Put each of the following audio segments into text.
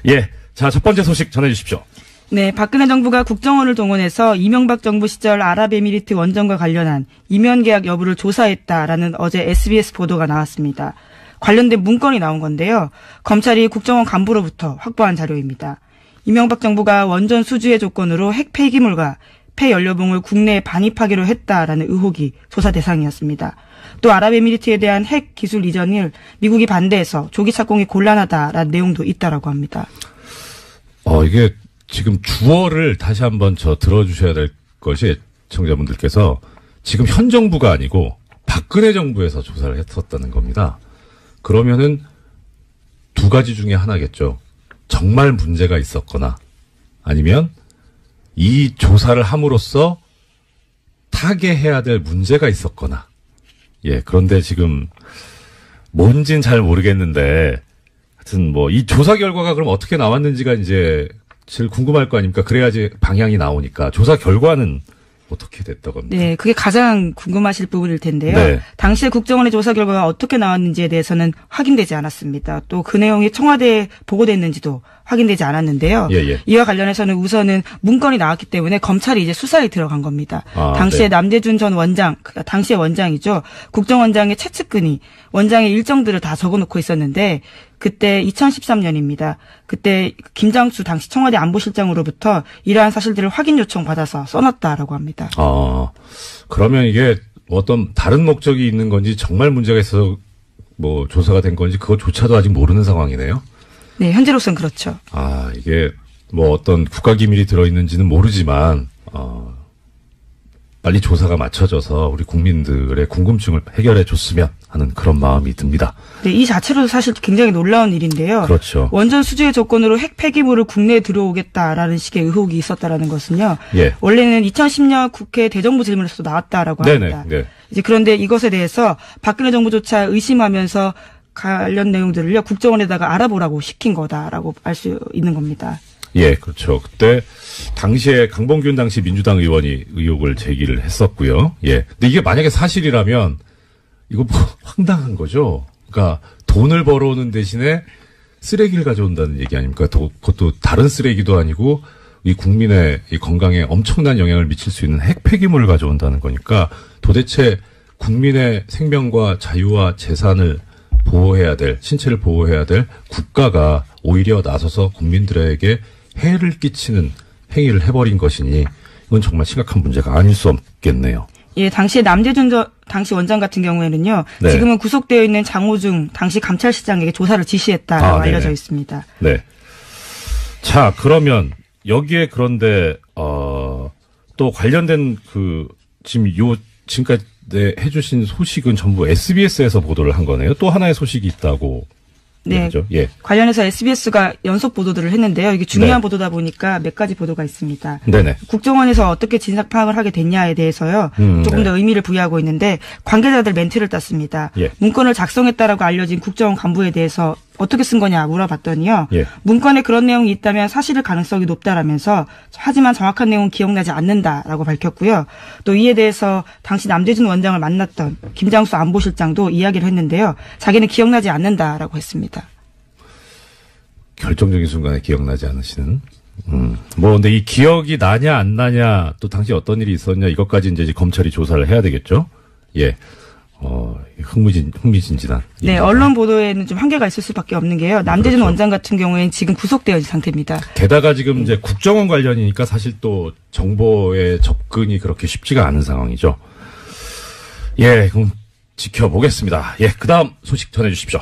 예. 자, 첫 번째 소식 전해주십시오. 네, 박근혜 정부가 국정원을 동원해서 이명박 정부 시절 아랍에미리트 원전과 관련한 이면 계약 여부를 조사했다라는 어제 SBS 보도가 나왔습니다. 관련된 문건이 나온 건데요. 검찰이 국정원 간부로부터 확보한 자료입니다. 이명박 정부가 원전 수주의 조건으로 핵 폐기물과 폐연료봉을 국내에 반입하기로 했다라는 의혹이 조사 대상이었습니다. 또 아랍에미리트에 대한 핵 기술 이전을 미국이 반대해서 조기 착공이 곤란하다라는 내용도 있다라고 합니다. 이게 지금 주어를 다시 한번 들어주셔야 될 것이 청자분들께서 지금 현 정부가 아니고 박근혜 정부에서 조사를 했었다는 겁니다. 그러면은 두 가지 중에 하나겠죠. 정말 문제가 있었거나 아니면 이 조사를 함으로써 타개해야 될 문제가 있었거나. 예, 그런데 지금 뭔진 잘 모르겠는데 하여튼 이 조사 결과가 그럼 어떻게 나왔는지가 이제 제일 궁금할 거 아닙니까? 그래야지 방향이 나오니까. 조사 결과는 어떻게 됐다고 합니까? 네, 그게 가장 궁금하실 부분일 텐데요. 네. 당시에 국정원의 조사 결과가 어떻게 나왔는지에 대해서는 확인되지 않았습니다. 또 그 내용이 청와대에 보고됐는지도 확인되지 않았는데요. 예. 이와 관련해서는 우선은 문건이 나왔기 때문에 검찰이 이제 수사에 들어간 겁니다. 당시에 네. 남재준 전 원장, 당시의 원장이죠. 국정원장의 최측근이 원장의 일정들을 다 적어놓고 있었는데 그때 2013년입니다. 그때 김장수 당시 청와대 안보실장으로부터 이러한 사실들을 확인 요청 받아서 써놨다라고 합니다. 그러면 이게 어떤 다른 목적이 있는 건지 정말 문제가 있어서 조사가 된 건지 그것조차도 아직 모르는 상황이네요. 네, 현재로서는 그렇죠. 이게 어떤 국가기밀이 들어있는지는 모르지만 빨리 조사가 맞춰져서 우리 국민들의 궁금증을 해결해 줬으면 하는 그런 마음이 듭니다. 네, 이 자체로도 사실 굉장히 놀라운 일인데요. 그렇죠. 원전 수주의 조건으로 핵 폐기물을 국내에 들어오겠다라는 식의 의혹이 있었다라는 것은요. 예. 원래는 2010년 국회 대정부 질문에서도 나왔다라고 합니다. 네. 이제 그런데 이것에 대해서 박근혜 정부조차 의심하면서 관련 내용들을요 국정원에다가 알아보라고 시킨 거다라고 알 수 있는 겁니다. 예, 그렇죠. 그때 당시에 강봉균 당시 민주당 의원이 의혹을 제기를 했었고요. 예. 근데 이게 만약에 사실이라면 이거 황당한 거죠. 그러니까 돈을 벌어오는 대신에 쓰레기를 가져온다는 얘기 아닙니까? 그것도 다른 쓰레기도 아니고 이 국민의 이 건강에 엄청난 영향을 미칠 수 있는 핵 폐기물을 가져온다는 거니까 도대체 국민의 생명과 자유와 재산을 보호해야 될, 신체를 보호해야 될 국가가 오히려 나서서 국민들에게 해를 끼치는 행위를 해버린 것이니 이건 정말 심각한 문제가 아닐 수 없겠네요. 예, 당시에 남재준 당시 원장 같은 경우에는요. 네. 지금은 구속되어 있는 장호중 당시 감찰실장에게 조사를 지시했다고 알려져 있습니다. 네. 자, 그러면 여기에 그런데 또 관련된 지금까지 해주신 소식은 전부 SBS에서 보도를 한 거네요. 또 하나의 소식이 있다고. 네. 얘기죠. 예. 관련해서 SBS가 연속 보도들을 했는데요. 이게 중요한 네. 보도다 보니까 몇 가지 보도가 있습니다. 네네. 국정원에서 어떻게 진상 파악을 하게 됐냐에 대해서요. 조금 더 의미를 부여하고 있는데 관계자들 멘트를 땄습니다. 예. 문건을 작성했다라고 알려진 국정원 간부에 대해서 어떻게 쓴 거냐 물어봤더니요. 예. 문건에 그런 내용이 있다면 사실일 가능성이 높다라면서 하지만 정확한 내용은 기억나지 않는다라고 밝혔고요. 또 이에 대해서 당시 남재준 원장을 만났던 김장수 안보실장도 이야기를 했는데요. 자기는 기억나지 않는다라고 했습니다. 결정적인 순간에 기억나지 않으시는. 근데 이 기억이 나냐 안 나냐 또 당시 어떤 일이 있었냐 이것까지 이제 검찰이 조사를 해야 되겠죠. 예. 흥미진진한. 네, 언론 보도에는 좀 한계가 있을 수밖에 없는 게요. 남재준 그렇죠. 원장 같은 경우에는 지금 구속되어 있는 상태입니다. 게다가 지금 이제 국정원 관련이니까 사실 또 정보의 접근이 그렇게 쉽지가 않은 상황이죠. 예, 그럼 지켜보겠습니다. 예, 그다음 소식 전해주십시오.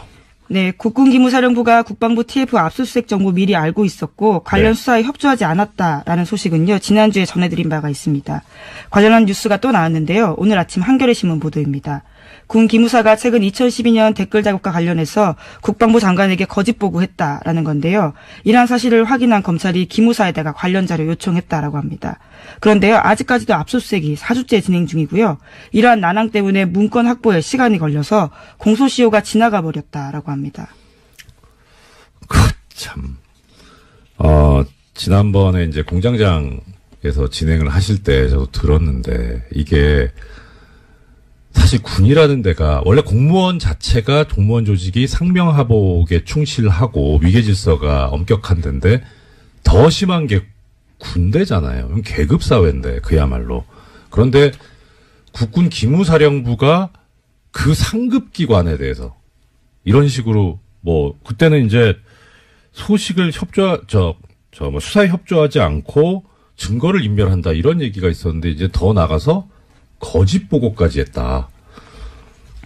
네, 국군기무사령부가 국방부 TF 압수수색 정보 미리 알고 있었고 관련 네. 수사에 협조하지 않았다라는 소식은요. 지난주에 전해드린 바가 있습니다. 관련한 뉴스가 또 나왔는데요. 오늘 아침 한겨레 신문 보도입니다. 군 기무사가 최근 2012년 댓글 작업과 관련해서 국방부 장관에게 거짓 보고했다라는 건데요. 이러한 사실을 확인한 검찰이 기무사에다가 관련 자료 요청했다라고 합니다. 그런데요. 아직까지도 압수수색이 4주째 진행 중이고요. 이러한 난항 때문에 문건 확보에 시간이 걸려서 공소시효가 지나가 버렸다라고 합니다. 참. 지난번에 이제 공장장에서 진행을 하실 때 저도 들었는데 이게 사실 군이라는 데가 원래 공무원 자체가 공무원 조직이 상명하복에 충실하고 위계 질서가 엄격한 데인데 더 심한 게 군대잖아요. 계급 사회인데 그야말로. 그런데 국군 기무사령부가 그 상급 기관에 대해서 이런 식으로 뭐 그때는 이제 소식을 수사에 협조하지 않고 증거를 인멸한다 이런 얘기가 있었는데 이제 더 나가서 거짓 보고까지 했다.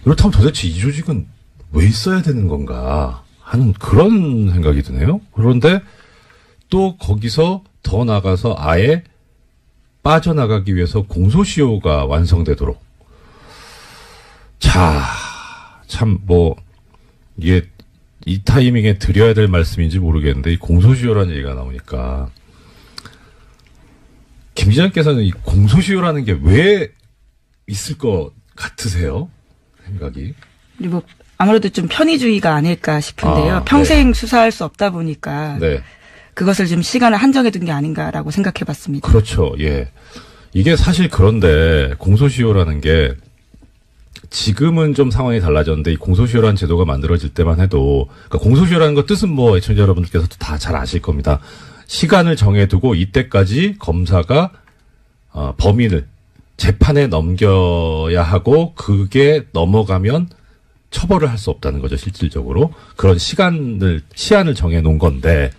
그렇다면 도대체 이 조직은 왜 있어야 되는 건가 하는 그런 생각이 드네요. 그런데 또 거기서 더 나가서 아예 빠져나가기 위해서 공소시효가 완성되도록. 자, 참 이게 이 타이밍에 드려야 될 말씀인지 모르겠는데 이 공소시효라는 얘기가 나오니까 김 기자님께서는 이 공소시효라는 게 왜 있을 것 같으세요? 생각이. 그리고 아무래도 좀 편의주의가 아닐까 싶은데요. 평생 네. 수사할 수 없다 보니까 네. 그것을 좀 시간을 한정해 둔 게 아닌가라고 생각해 봤습니다. 그렇죠. 예. 이게 사실 그런데 공소시효라는 게 지금은 좀 상황이 달라졌는데 이 공소시효라는 제도가 만들어질 때만 해도 그러니까 공소시효라는 거 뜻은 애청자 여러분들께서도 다 잘 아실 겁니다. 시간을 정해두고 이때까지 검사가 범인을 재판에 넘겨야 하고 그게 넘어가면 처벌을 할 수 없다는 거죠. 실질적으로. 그런 시한을 정해놓은 건데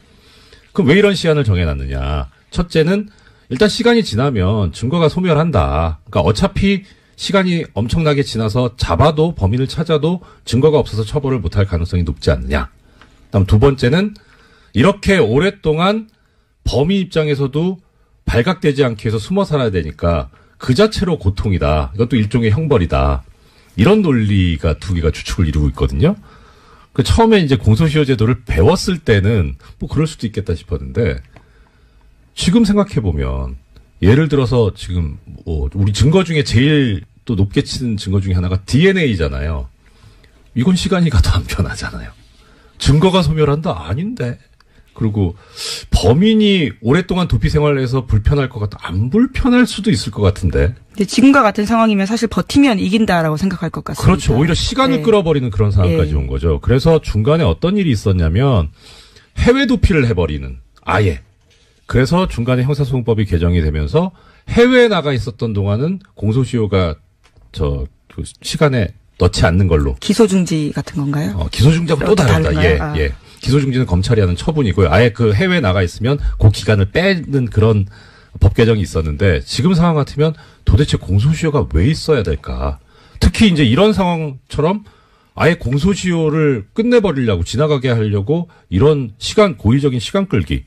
그럼 왜 이런 시한을 정해놨느냐. 첫째는 일단 시간이 지나면 증거가 소멸한다. 그러니까 어차피 시간이 엄청나게 지나서 잡아도 범인을 찾아도 증거가 없어서 처벌을 못할 가능성이 높지 않느냐. 그다음 두 번째는 이렇게 오랫동안 범인 입장에서도 발각되지 않기 위해서 숨어 살아야 되니까 그 자체로 고통이다. 이것도 일종의 형벌이다. 이런 논리가 두 개가 주축을 이루고 있거든요. 처음에 이제 공소시효 제도를 배웠을 때는 그럴 수도 있겠다 싶었는데 지금 생각해보면 예를 들어서 지금 우리 증거 중에 제일 또 높게 치는 증거 중에 하나가 DNA잖아요. 이건 시간이 가도 안 변하잖아요. 증거가 소멸한다? 아닌데. 그리고 범인이 오랫동안 도피 생활을 해서 불편할 것 같다. 안 불편할 수도 있을 것 같은데. 근데 지금과 같은 상황이면 사실 버티면 이긴다라고 생각할 것 같습니다. 그렇죠. 오히려 시간을 끌어버리는 그런 상황까지 온 거죠. 그래서 중간에 어떤 일이 있었냐면 해외 도피를 해버리는 아예. 그래서 중간에 형사소송법이 개정이 되면서 해외에 나가 있었던 동안은 공소시효가 그 시간에 넣지 않는 걸로. 기소중지 같은 건가요? 기소중지하고 또 다릅니다. 예. 기소중지는 검찰이 하는 처분이고요. 아예 그 해외에 나가 있으면 그 기간을 빼는 그런 법 개정이 있었는데 지금 상황 같으면 도대체 공소시효가 왜 있어야 될까? 특히 이제 이런 상황처럼 아예 공소시효를 끝내버리려고 지나가게 하려고 이런 고의적인 시간 끌기.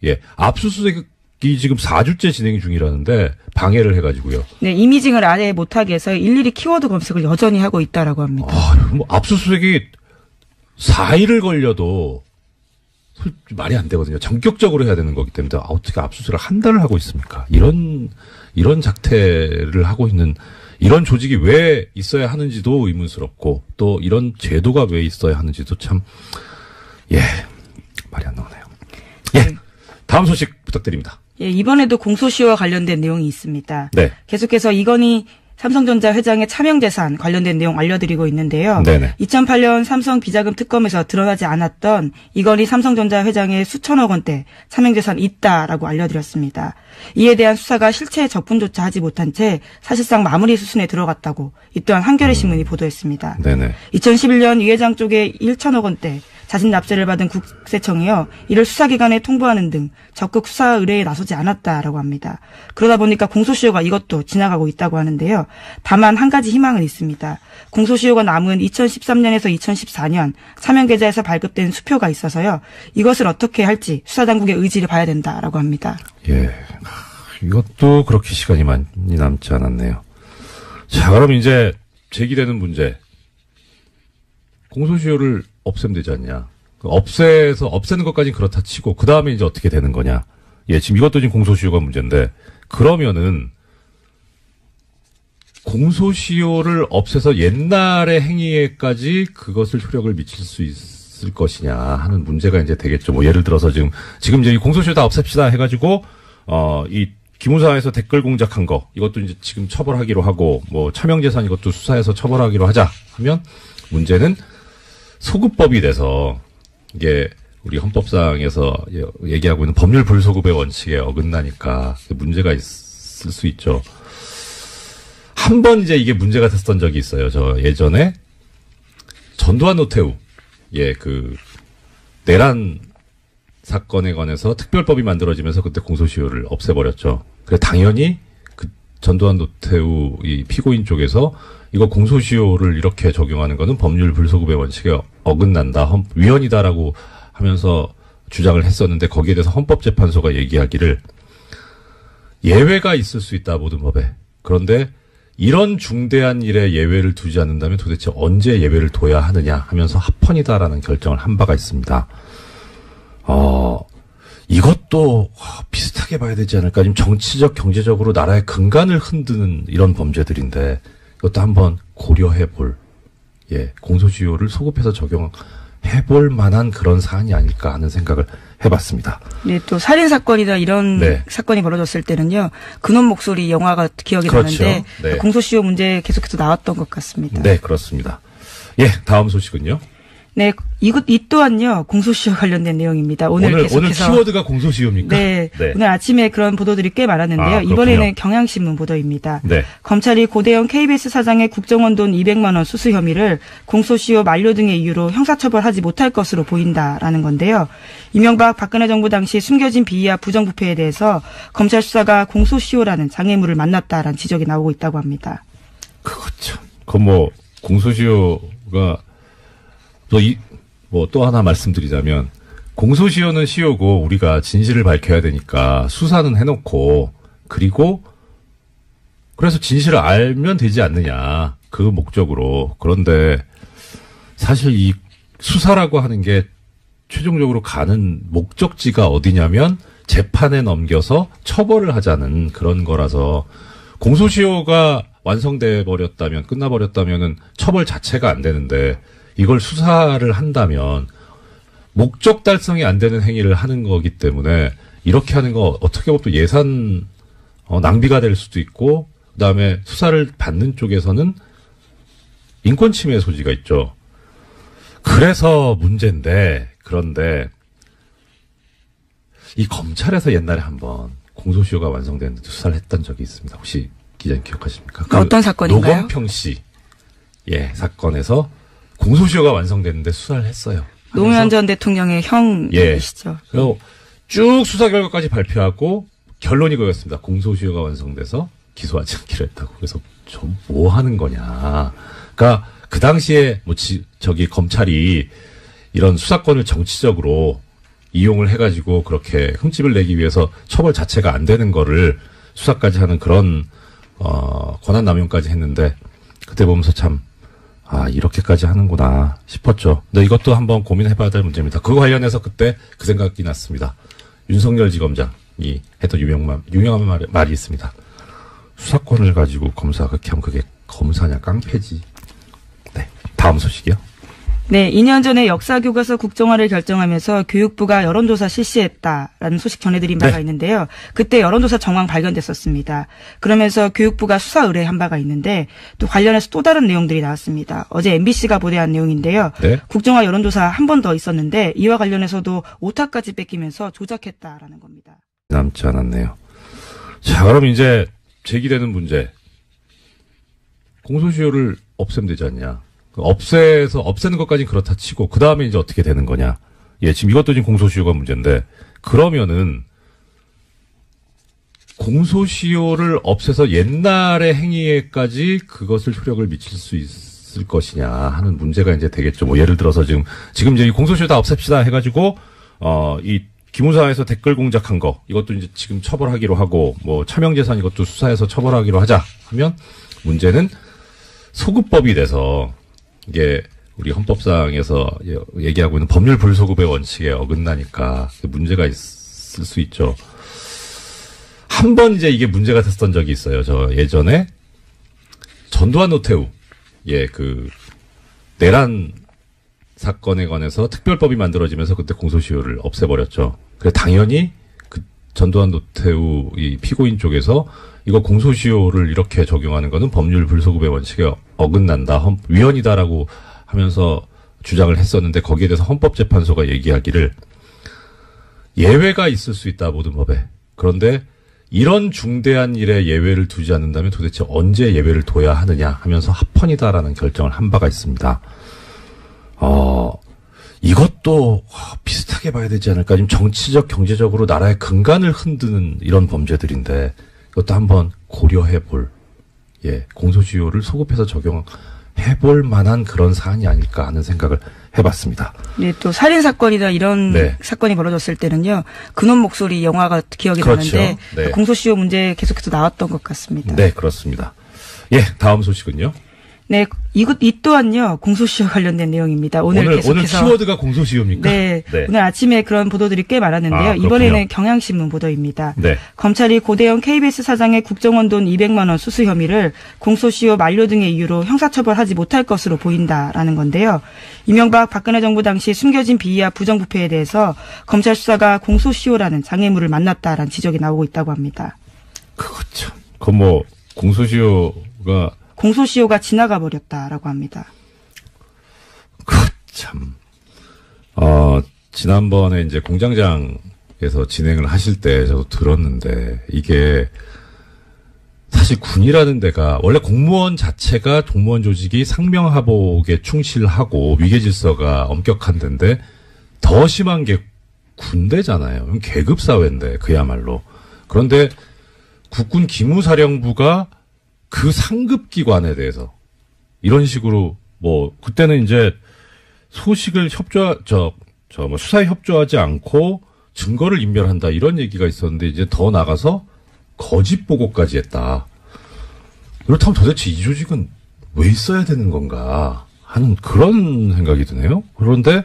예. 압수수색이 지금 4주째 진행 중이라는데 방해를 해가지고요. 네. 이미징을 아예 못하게 해서 일일이 키워드 검색을 여전히 하고 있다라고 합니다. 압수수색이 4일을 걸려도 말이 안 되거든요. 전격적으로 해야 되는 거기 때문에 어떻게 압수수색을 한 달을 하고 있습니까? 이런 작태를 하고 있는 이런 조직이 왜 있어야 하는지도 의문스럽고 또 이런 제도가 왜 있어야 하는지도 참 말이 안 나오네요. 다음 소식 부탁드립니다. 이번에도 공소시효와 관련된 내용이 있습니다. 네. 계속해서 이건희 삼성전자 회장의 차명재산 관련된 내용 알려드리고 있는데요. 네네. 2008년 삼성 비자금 특검에서 드러나지 않았던 이건희 삼성전자 회장의 수천억 원대 차명재산 있다라고 알려드렸습니다. 이에 대한 수사가 실체 접근조차 하지 못한 채 사실상 마무리 수순에 들어갔다고 이 또한 한겨레 신문이 보도했습니다. 네네. 2011년 이 회장 쪽에 1천억 원대 자진 납세를 받은 국세청이요. 이를 수사기관에 통보하는 등 적극 수사 의뢰에 나서지 않았다라고 합니다. 그러다 보니까 공소시효가 이것도 지나가고 있다고 하는데요. 다만 한 가지 희망은 있습니다. 공소시효가 남은 2013년에서 2014년 사면계좌에서 발급된 수표가 있어서요. 이것을 어떻게 할지 수사당국의 의지를 봐야 된다라고 합니다. 예, 이것도 그렇게 시간이 많이 남지 않았네요. 자, 그럼 이제 제기되는 문제. 공소시효를 없애면 되지 않냐. 없애는 것까지는 그렇다 치고, 그 다음에 이제 어떻게 되는 거냐. 예, 지금 이것도 지금 공소시효가 문제인데, 그러면은, 공소시효를 없애서 옛날의 행위에까지 그것을 효력을 미칠 수 있을 것이냐 하는 문제가 이제 되겠죠. 예를 들어서 지금 이제 이 공소시효 다 없앱시다 해가지고, 이 기무사에서 댓글 공작한 거 이것도 이제 지금 처벌하기로 하고 뭐 차명재산 이것도 수사해서 처벌하기로 하자 하면 문제는 소급법이 돼서 이게 우리 헌법상에서 얘기하고 있는 법률 불소급의 원칙에 어긋나니까 문제가 있을 수 있죠. 한 번 이제 이게 문제가 됐었던 적이 있어요. 저 예전에 전두환 노태우 그 내란 사건에 관해서 특별법이 만들어지면서 그때 공소시효를 없애버렸죠. 그래 당연히 그 전두환 노태우 이 피고인 쪽에서 이거 공소시효를 이렇게 적용하는 거는 법률 불소급의 원칙에 어긋난다, 위헌이다라고 하면서 주장을 했었는데 거기에 대해서 헌법재판소가 얘기하기를 예외가 있을 수 있다 모든 법에. 그런데 이런 중대한 일에 예외를 두지 않는다면 도대체 언제 예외를 둬야 하느냐 하면서 합헌이다라는 결정을 한 바가 있습니다. 이것도 비슷하게 봐야 되지 않을까. 지금 정치적, 경제적으로 나라의 근간을 흔드는 이런 범죄들인데 이것도 한번 고려해 볼, 공소시효를 소급해서 적용해 볼 만한 그런 사안이 아닐까 하는 생각을 해봤습니다. 네, 또 살인사건이나 이런 네. 사건이 벌어졌을 때는요, 그놈 목소리 영화가 기억이 그렇죠. 나는데, 네. 공소시효 문제 계속해서 나왔던 것 같습니다. 네, 그렇습니다. 다음 소식은요? 네, 이 또한요, 공소시효 관련된 내용입니다. 오늘 계속해서. 오늘 키워드가 공소시효입니까? 네, 오늘 아침에 그런 보도들이 꽤 많았는데요. 이번에는 경향신문 보도입니다. 네. 검찰이 고대영 KBS 사장의 국정원 돈 200만 원 수수 혐의를 공소시효 만료 등의 이유로 형사처벌하지 못할 것으로 보인다라는 건데요. 이명박 박근혜 정부 당시 숨겨진 비위와 부정부패에 대해서 검찰 수사가 공소시효라는 장애물을 만났다라는 지적이 나오고 있다고 합니다. 그거 참, 공소시효가 또 하나 말씀드리자면, 공소시효는 시효고, 우리가 진실을 밝혀야 되니까, 수사는 해놓고, 그래서 진실을 알면 되지 않느냐. 그 목적으로. 그런데, 사실 이 수사라고 하는 게, 최종적으로 가는 목적지가 어디냐면, 재판에 넘겨서 처벌을 하자는 그런 거라서, 공소시효가 완성돼 버렸다면, 끝나버렸다면은, 처벌 자체가 안 되는데, 이걸 수사를 한다면 목적 달성이 안 되는 행위를 하는 거기 때문에 이렇게 하는 거 어떻게 보면 또 예산 낭비가 될 수도 있고 그다음에 수사를 받는 쪽에서는 인권 침해 소지가 있죠. 그래서 문제인데 그런데 이 검찰에서 옛날에 한번 공소시효가 완성됐는데 수사를 했던 적이 있습니다. 혹시 기자님 기억하십니까? 어떤 사건인가요? 노건평 씨 사건에서 공소시효가 완성됐는데 수사를 했어요. 노무현 전 대통령의 형이시죠. 그리고 쭉 수사 결과까지 발표하고 결론이 그거였습니다. 공소시효가 완성돼서 기소하지 않기로 했다고. 그래서 좀 뭐 하는 거냐. 그러니까 그 당시에 검찰이 이런 수사권을 정치적으로 이용을 해가지고 그렇게 흠집을 내기 위해서 처벌 자체가 안 되는 거를 수사까지 하는 그런 권한 남용까지 했는데 그때 보면서 참 이렇게까지 하는구나 싶었죠. 근데 이것도 한번 고민해봐야 될 문제입니다. 그거 관련해서 그때 그 생각이 났습니다. 윤석열 지검장이 했던 유명한 말이 있습니다. 수사권을 가지고 검사가 그렇게 하면 그게 검사냐 깡패지. 네, 다음 소식이요. 네, 2년 전에 역사교과서 국정화를 결정하면서 교육부가 여론조사 실시했다라는 소식 전해드린 바가 있는데요. 그때 여론조사 정황 발견됐었습니다. 그러면서 교육부가 수사 의뢰한 바가 있는데 또 관련해서 또 다른 내용들이 나왔습니다. 어제 MBC가 보도한 내용인데요. 네? 국정화 여론조사 한 번 더 있었는데 이와 관련해서도 오타까지 뺏기면서 조작했다라는 겁니다. 남지 않았네요. 자, 그럼 이제 제기되는 문제. 공소시효를 없애면 되지 않냐. 없애는 것까지는 그렇다 치고, 그 다음에 이제 어떻게 되는 거냐. 지금 이것도 지금 공소시효가 문제인데, 그러면은, 공소시효를 없애서 옛날의 행위에까지 그것을 효력을 미칠 수 있을 것이냐 하는 문제가 이제 되겠죠. 예를 들어서 지금 이제 이 공소시효 다 없앱시다 해가지고, 이 기무사에서 댓글 공작한 거, 이것도 이제 지금 처벌하기로 하고, 차명재산 이것도 수사해서 처벌하기로 하자 하면, 문제는 소급법이 돼서, 이게 우리 헌법상에서 얘기하고 있는 법률 불소급의 원칙에 어긋나니까 문제가 있을 수 있죠. 한 번 이제 이게 문제가 됐었던 적이 있어요. 저 예전에 전두환 노태우 그 내란 사건에 관해서 특별법이 만들어지면서 그때 공소시효를 없애버렸죠. 그래 당연히 그 전두환 노태우 이 피고인 쪽에서 이거 공소시효를 이렇게 적용하는 거는 법률 불소급의 원칙에 어긋난다, 위헌이다라고 하면서 주장을 했었는데 거기에 대해서 헌법재판소가 얘기하기를 예외가 있을 수 있다, 모든 법에. 그런데 이런 중대한 일에 예외를 두지 않는다면 도대체 언제 예외를 둬야 하느냐 하면서 합헌이다라는 결정을 한 바가 있습니다. 이것도 비슷하게 봐야 되지 않을까. 지금 정치적, 경제적으로 나라의 근간을 흔드는 이런 범죄들인데 이것도 한번 고려해 볼, 공소시효를 소급해서 적용해 볼 만한 그런 사안이 아닐까 하는 생각을 해봤습니다. 네, 또 살인 사건이나 이런 네. 사건이 벌어졌을 때는요, 그놈 목소리 영화가 기억이 그렇죠. 나는데 네. 공소시효 문제 계속해서 나왔던 것 같습니다. 네, 그렇습니다. 다음 소식은요. 네, 이 또한요, 공소시효 관련된 내용입니다. 오늘 계속해서. 키워드가 공소시효입니까? 네, 오늘 아침에 그런 보도들이 꽤 많았는데요. 이번에는 경향신문 보도입니다. 네. 검찰이 고대영 KBS 사장의 국정원 돈 200만 원 수수 혐의를 공소시효 만료 등의 이유로 형사처벌하지 못할 것으로 보인다라는 건데요. 이명박 박근혜 정부 당시 숨겨진 비위와 부정부패에 대해서 검찰 수사가 공소시효라는 장애물을 만났다라는 지적이 나오고 있다고 합니다. 그거 참, 공소시효가 지나가 버렸다라고 합니다. 참. 지난번에 이제 공장장에서 진행을 하실 때 저도 들었는데, 이게 사실 군이라는 데가 원래 공무원 자체가 공무원 조직이 상명하복에 충실하고 위계 질서가 엄격한 데인데 더 심한 게 군대잖아요. 계급 사회인데 그야말로. 그런데 국군 기무사령부가 그 상급 기관에 대해서 이런 식으로 그때는 이제 소식을 수사에 협조하지 않고 증거를 인멸한다 이런 얘기가 있었는데 이제 더 나가서 거짓 보고까지 했다. 그렇다면 도대체 이 조직은 왜 있어야 되는 건가 하는 그런 생각이 드네요. 그런데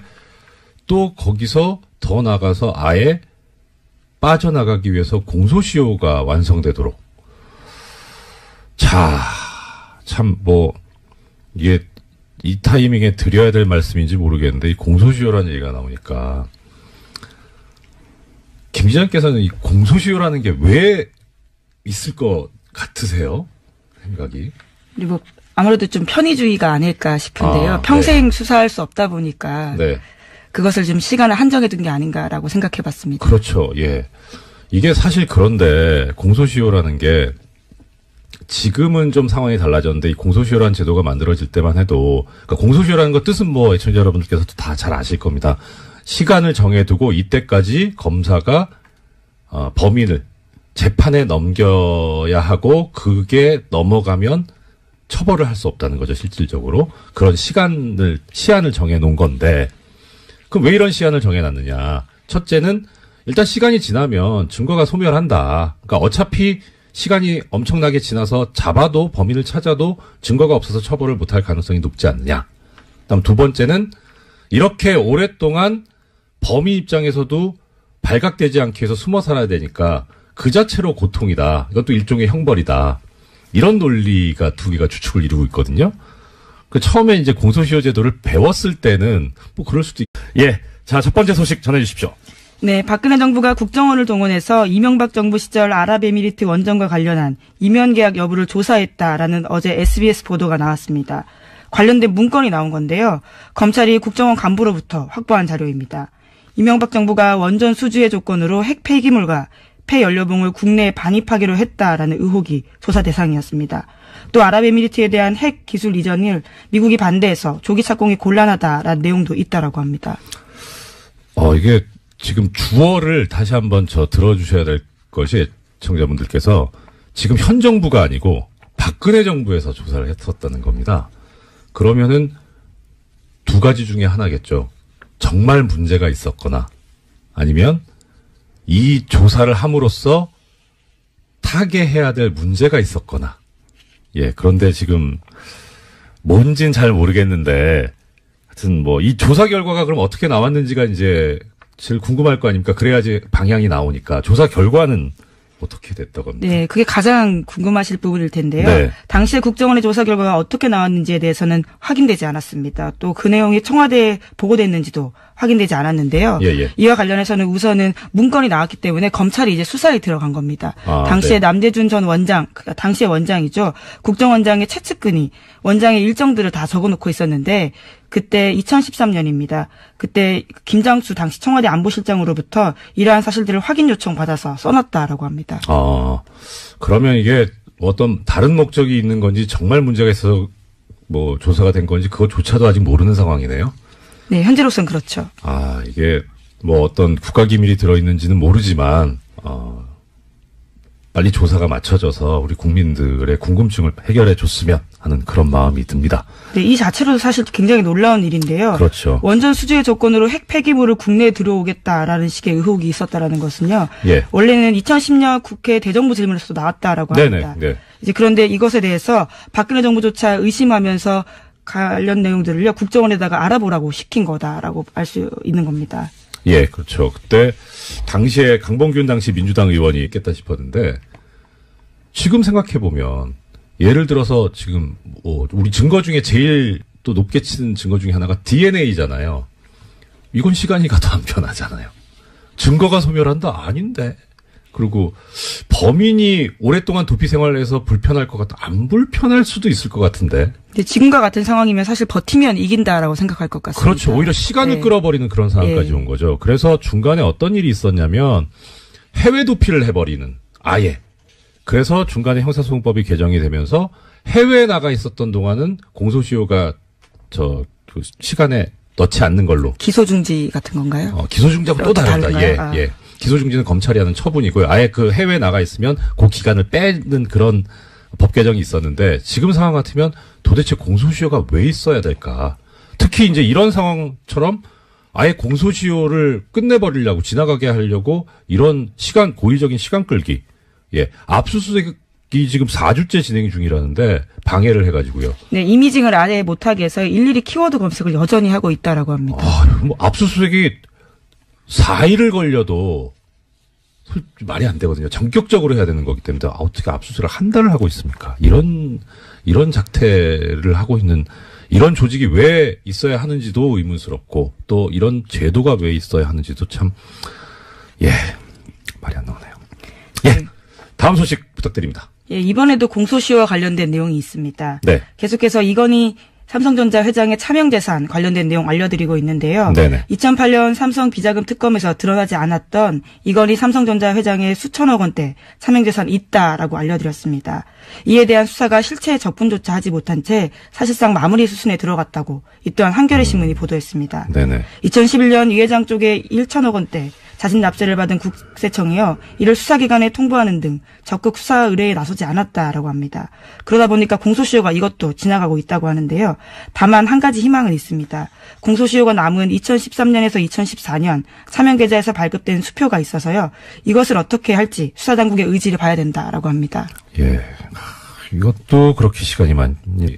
또 거기서 더 나가서 아예 빠져나가기 위해서 공소시효가 완성되도록. 자, 참, 이게, 이 타이밍에 드려야 될 말씀인지 모르겠는데, 이 공소시효라는 얘기가 나오니까, 김 기자님께서는 이 공소시효라는 게 왜 있을 것 같으세요? 생각이. 그리고 아무래도 좀 편의주의가 아닐까 싶은데요. 평생 수사할 수 없다 보니까. 네. 그것을 좀 시간을 한정해 둔 게 아닌가라고 생각해 봤습니다. 그렇죠. 예. 이게 사실 그런데, 공소시효라는 게, 지금은 좀 상황이 달라졌는데 이 공소시효라는 제도가 만들어질 때만 해도 그러니까 공소시효라는 것 뜻은 애청자 여러분들께서도 다 잘 아실 겁니다. 시간을 정해두고 이때까지 검사가 범인을 재판에 넘겨야 하고 그게 넘어가면 처벌을 할 수 없다는 거죠. 실질적으로 그런 시한을 정해놓은 건데 그럼 왜 이런 시한을 정해놨느냐. 첫째는 일단 시간이 지나면 증거가 소멸한다. 그러니까 어차피 시간이 엄청나게 지나서 잡아도 범인을 찾아도 증거가 없어서 처벌을 못할 가능성이 높지 않느냐. 그다음 두 번째는 이렇게 오랫동안 범인 입장에서도 발각되지 않기 위해서 숨어 살아야 되니까 그 자체로 고통이다. 이것도 일종의 형벌이다. 이런 논리가 두 개가 주축을 이루고 있거든요. 처음에 이제 공소시효 제도를 배웠을 때는 그럴 수도 자, 첫 번째 소식 전해 주십시오. 네, 박근혜 정부가 국정원을 동원해서 이명박 정부 시절 아랍에미리트 원전과 관련한 이면 계약 여부를 조사했다라는 어제 SBS 보도가 나왔습니다. 관련된 문건이 나온 건데요. 검찰이 국정원 간부로부터 확보한 자료입니다. 이명박 정부가 원전 수주의 조건으로 핵 폐기물과 폐연료봉을 국내에 반입하기로 했다라는 의혹이 조사 대상이었습니다. 또 아랍에미리트에 대한 핵 기술 이전을 미국이 반대해서 조기 착공이 곤란하다라는 내용도 있다라고 합니다. 이게 지금 주어를 다시 한번 들어주셔야 될 것이 청자분들께서 지금 현 정부가 아니고 박근혜 정부에서 조사를 했었다는 겁니다. 그러면은 두 가지 중에 하나겠죠. 정말 문제가 있었거나 아니면 이 조사를 함으로써 타개해야 될 문제가 있었거나. 그런데 지금 뭔진 잘 모르겠는데 하여튼 이 조사 결과가 그럼 어떻게 나왔는지가 이제 제일 궁금할 거 아닙니까? 그래야지 방향이 나오니까. 조사 결과는 어떻게 됐다고 합니다. 네, 그게 가장 궁금하실 부분일 텐데요. 네. 당시에 국정원의 조사 결과가 어떻게 나왔는지에 대해서는 확인되지 않았습니다. 또 그 내용이 청와대에 보고됐는지도 확인되지 않았는데요. 예. 이와 관련해서는 우선은 문건이 나왔기 때문에 검찰이 이제 수사에 들어간 겁니다. 당시에 네. 남대준 전 원장, 당시의 원장이죠. 국정원장의 최측근이 원장의 일정들을 다 적어놓고 있었는데 그때 2013년입니다. 그때 김장수 당시 청와대 안보실장으로부터 이러한 사실들을 확인 요청 받아서 써놨다라고 합니다. 그러면 이게 어떤 다른 목적이 있는 건지 정말 문제가 있어서 뭐 조사가 된 건지 그것조차도 아직 모르는 상황이네요. 네, 현재로서는 그렇죠. 이게 뭐 어떤 국가기밀이 들어있는지는 모르지만 빨리 조사가 맞춰져서 우리 국민들의 궁금증을 해결해 줬으면 하는 그런 마음이 듭니다. 네, 이 자체로도 사실 굉장히 놀라운 일인데요. 그렇죠. 원전 수주의 조건으로 핵 폐기물을 국내에 들어오겠다라는 식의 의혹이 있었다라는 것은요. 예. 원래는 2010년 국회 대정부 질문에서도 나왔다라고 합니다. 네. 이제 그런데 이것에 대해서 박근혜 정부조차 의심하면서 관련 내용들을요 국정원에다가 알아보라고 시킨 거다라고 알 수 있는 겁니다. 예, 그렇죠. 그때 당시에 강봉균 당시 민주당 의원이 있겠다 싶었는데 지금 생각해 보면 예를 들어서 지금 우리 증거 중에 제일 또 높게 치는 증거 중에 하나가 DNA잖아요. 이건 시간이 가도 안 변하잖아요. 증거가 소멸한다? 아닌데. 그리고 범인이 오랫동안 도피 생활을 해서 불편할 것 같다. 안 불편할 수도 있을 것 같은데. 근데 지금과 같은 상황이면 사실 버티면 이긴다라고 생각할 것 같습니다. 그렇죠. 오히려 시간을 끌어버리는 그런 상황까지 온 거죠. 그래서 중간에 어떤 일이 있었냐면 해외 도피를 해버리는 아예. 그래서 중간에 형사소송법이 개정이 되면서 해외에 나가 있었던 동안은 공소시효가 그 시간에 넣지 않는 걸로. 기소중지 같은 건가요? 기소중지하고 또 다르다. 예. 기소중지는 검찰이 하는 처분이고요. 아예 그 해외에 나가 있으면 그 기간을 빼는 그런 법 개정이 있었는데 지금 상황 같으면 도대체 공소시효가 왜 있어야 될까? 특히 이제 이런 상황처럼 아예 공소시효를 끝내버리려고 지나가게 하려고 이런 고의적인 시간 끌기. 예. 압수수색이 지금 4주째 진행 중이라는데 방해를 해가지고요. 네, 이미징을 아예 못하게 해서 일일이 키워드 검색을 여전히 하고 있다라고 합니다. 압수수색이 4일을 걸려도 말이 안 되거든요. 전격적으로 해야 되는 거기 때문에 어떻게 압수수색을 한 달을 하고 있습니까? 이런 작태를 하고 있는 이런 조직이 왜 있어야 하는지도 의문스럽고 또 이런 제도가 왜 있어야 하는지도 참 말이 안 나오네요. 예. 다음 소식 부탁드립니다. 예, 이번에도 공소시효와 관련된 내용이 있습니다. 네. 계속해서 이건희 삼성전자 회장의 차명재산 관련된 내용 알려드리고 있는데요. 네네. 2008년 삼성 비자금 특검에서 드러나지 않았던 이건희 삼성전자 회장의 수천억 원대 차명재산이 있다라고 알려드렸습니다. 이에 대한 수사가 실체 접근조차 하지 못한 채 사실상 마무리 수순에 들어갔다고 이 또한 한겨레 신문이 보도했습니다. 네네. 2011년 이 회장 쪽에 1천억 원대 자진 납세를 받은 국세청이요. 이를 수사기관에 통보하는 등 적극 수사 의뢰에 나서지 않았다라고 합니다. 그러다 보니까 공소시효가 이것도 지나가고 있다고 하는데요. 다만 한 가지 희망은 있습니다. 공소시효가 남은 2013년에서 2014년 사면계좌에서 발급된 수표가 있어서요. 이것을 어떻게 할지 수사당국의 의지를 봐야 된다라고 합니다. 예. 이것도 그렇게 시간이 많이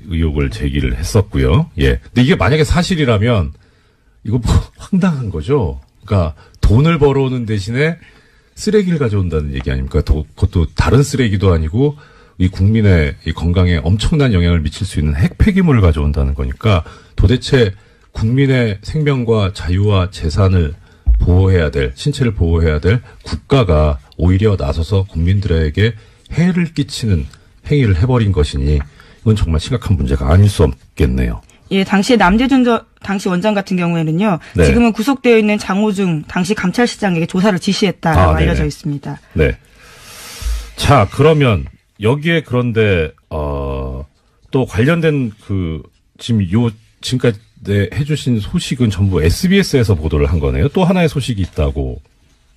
의혹을 제기를 했었고요. 예. 근데 이게 만약에 사실이라면 이거 뭐 황당한 거죠. 그러니까 돈을 벌어오는 대신에 쓰레기를 가져온다는 얘기 아닙니까? 그것도 다른 쓰레기도 아니고 이 국민의 이 건강에 엄청난 영향을 미칠 수 있는 핵 폐기물을 가져온다는 거니까 도대체 국민의 생명과 자유와 재산을 보호해야 될, 신체를 보호해야 될 국가가 오히려 나서서 국민들에게 해를 끼치는 행위를 해버린 것이니 이건 정말 심각한 문제가 아닐 수 없겠네요. 예, 당시에 남대준 당시 원장 같은 경우에는요. 네. 지금은 구속되어 있는 장호중 당시 감찰실장에게 조사를 지시했다라고 알려져 있습니다. 네. 자, 그러면 여기에 그런데 또 관련된 지금까지 해주신 소식은 전부 SBS에서 보도를 한 거네요. 또 하나의 소식이 있다고.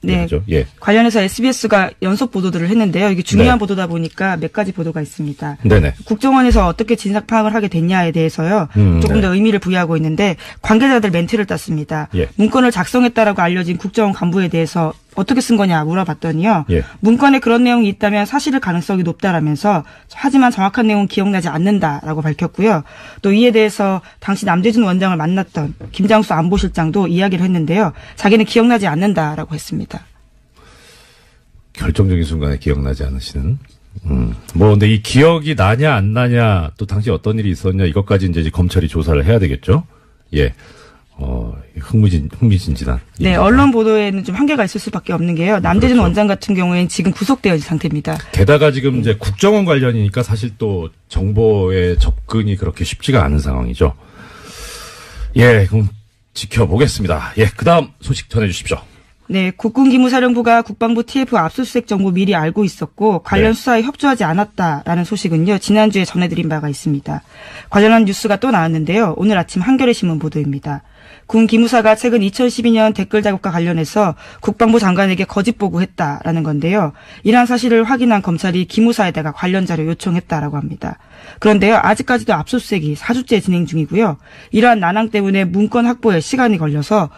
네. 그렇죠? 예. 관련해서 SBS가 연속 보도들을 했는데요. 이게 중요한 네. 보도다 보니까 몇 가지 보도가 있습니다. 네네. 국정원에서 어떻게 진상 파악을 하게 됐냐에 대해서요. 조금 더 의미를 부여하고 있는데 관계자들 멘트를 땄습니다. 예. 문건을 작성했다라고 알려진 국정원 간부에 대해서 어떻게 쓴 거냐 물어봤더니요. 예. 문건에 그런 내용이 있다면 사실일 가능성이 높다라면서 하지만 정확한 내용은 기억나지 않는다라고 밝혔고요. 또 이에 대해서 당시 남대준 원장을 만났던 김장수 안보실장도 이야기를 했는데요. 자기는 기억나지 않는다라고 했습니다. 결정적인 순간에 기억나지 않으시는. 뭐 근데 이 기억이 나냐 안 나냐 또 당시 어떤 일이 있었냐 이것까지 이제 검찰이 조사를 해야 되겠죠. 예. 흥미진진한. 네, 일입니다. 언론 보도에는 좀 한계가 있을 수밖에 없는 게요. 남재준 그렇죠. 원장 같은 경우에는 지금 구속되어 있는 상태입니다. 게다가 지금 이제 국정원 관련이니까 사실 또 정보의 접근이 그렇게 쉽지가 않은 상황이죠. 예, 그럼 지켜보겠습니다. 예, 그다음 소식 전해주십시오. 네, 국군기무사령부가 국방부 TF 압수수색 정보 미리 알고 있었고 관련 네. 수사에 협조하지 않았다라는 소식은요. 지난주에 전해드린 바가 있습니다. 관련한 뉴스가 또 나왔는데요. 오늘 아침 한겨레 신문 보도입니다. 군 기무사가 최근 2012년 댓글 작업과 관련해서 국방부 장관에게 거짓 보고했다라는 건데요. 이러한 사실을 확인한 검찰이 기무사에다가 관련 자료 요청했다라고 합니다. 그런데요. 아직까지도 압수수색이 4주째 진행 중이고요. 이러한 난항 때문에 문건 확보에 시간이 걸려서